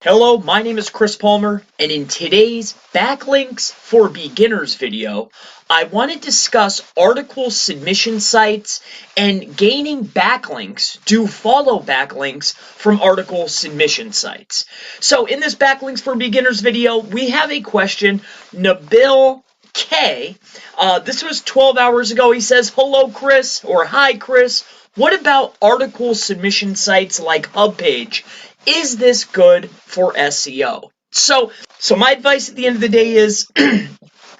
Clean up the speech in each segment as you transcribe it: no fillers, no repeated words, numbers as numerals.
Hello, my name is Chris Palmer, and in today's Backlinks for Beginners video, I want to discuss article submission sites and gaining backlinks, follow backlinks from article submission sites. So in this Backlinks for Beginners video, we have a question. Nabil K, this was 12 hours ago. He says, hello Chris, or hi Chris, what about article submission sites like HubPage? Is this good for SEO? So my advice at the end of the day is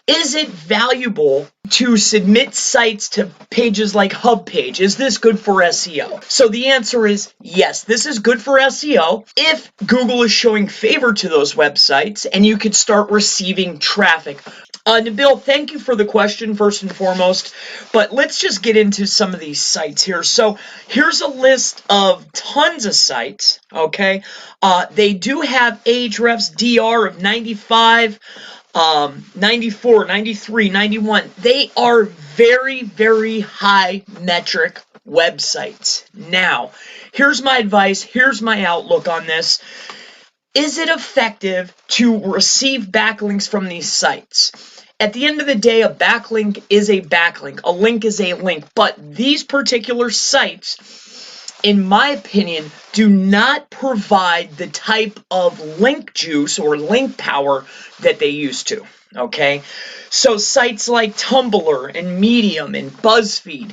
it valuable to submit sites to pages like HubPage? Is this good for SEO? So the answer is yes, this is good for SEO if Google is showing favor to those websites and you could start receiving traffic. Nabil, thank you for the question first and foremost, but let's just get into some of these sites here. So here's a list of tons of sites, okay? They do have Ahrefs DR of 95, 94, 93, 91. They are very, very high metric websites. Now, here's my advice, here's my outlook on this. Is it effective to receive backlinks from these sites? At the end of the day, a backlink is a backlink. A link is a link. But these particular sites, in my opinion, do not provide the type of link juice or link power that they used to. Okay? So sites like Tumblr and Medium and BuzzFeed,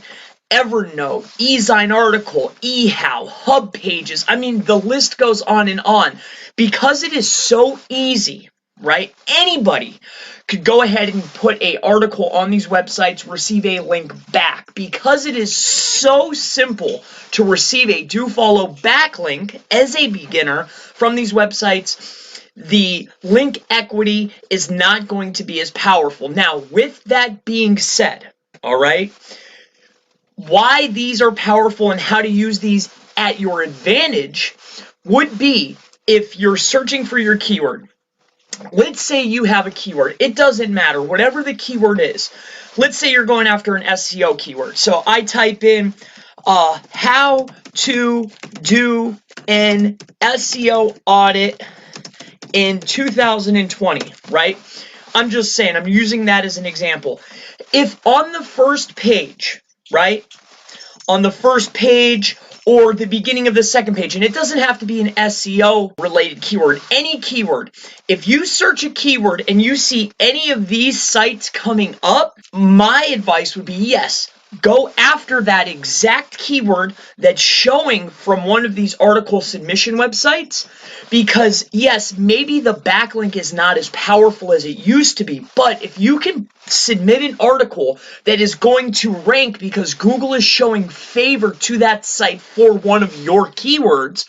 Evernote, eZine Article, eHow, HubPages, I mean, the list goes on and on. Because it is so easy, right? Anybody could go ahead and put an article on these websites, receive a link back. Because it is so simple to receive a do-follow backlink as a beginner from these websites, the link equity is not going to be as powerful. Now, with that being said, all right, why these are powerful and how to use these at your advantage would be if you're searching for your keyword. Let's say you have a keyword. It doesn't matter, whatever the keyword is. Let's say you're going after an SEO keyword. So I type in how to do an SEO audit in 2020, right? I'm just saying, I'm using that as an example. If on the first page, right, on the first page or the beginning of the second page, and it doesn't have to be an SEO related keyword, any keyword, if you search a keyword and you see any of these sites coming up, my advice would be yes, go after that exact keyword that's showing from one of these article submission websites, because yes, maybe the backlink is not as powerful as it used to be, but if you can submit an article that is going to rank because Google is showing favor to that site for one of your keywords,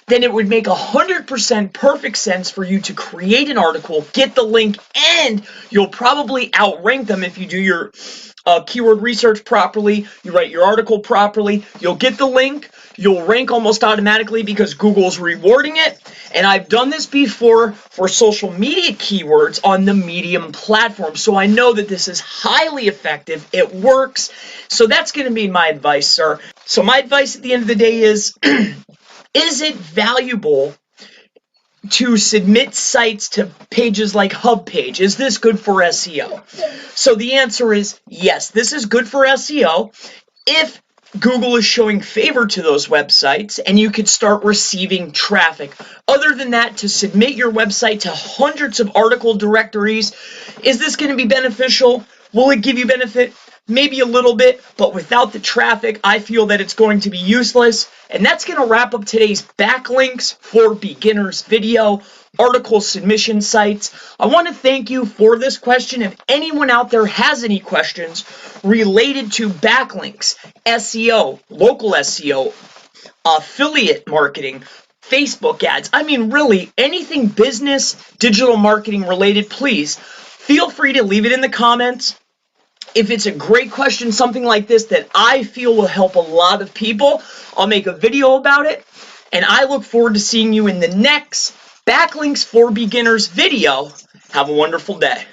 then it would make 100% perfect sense for you to create an article, get the link, and you'll probably outrank them if you do your keyword research properly, you write your article properly, you'll get the link, you'll rank almost automatically because Google's rewarding it. And I've done this before for social media keywords on the Medium platform, so I know that this is highly effective. It works. So that's going to be my advice, sir. So my advice at the end of the day is it valuable to submit sites to pages like HubPage? Is this good for SEO? So the answer is yes, this is good for SEO if Google is showing favor to those websites and you could start receiving traffic. Other than that, to submit your website to hundreds of article directories, is this going to be beneficial? Will it give you benefit? Maybe a little bit, but without the traffic, I feel that it's going to be useless. And that's going to wrap up today's Backlinks for Beginners video, article submission sites. I want to thank you for this question. If anyone out there has any questions related to backlinks, SEO, local SEO, affiliate marketing, Facebook ads, I mean really anything business, digital marketing related, please feel free to leave it in the comments. If it's a great question, something like this that I feel will help a lot of people, I'll make a video about it. And I look forward to seeing you in the next Backlinks for Beginners video. Have a wonderful day.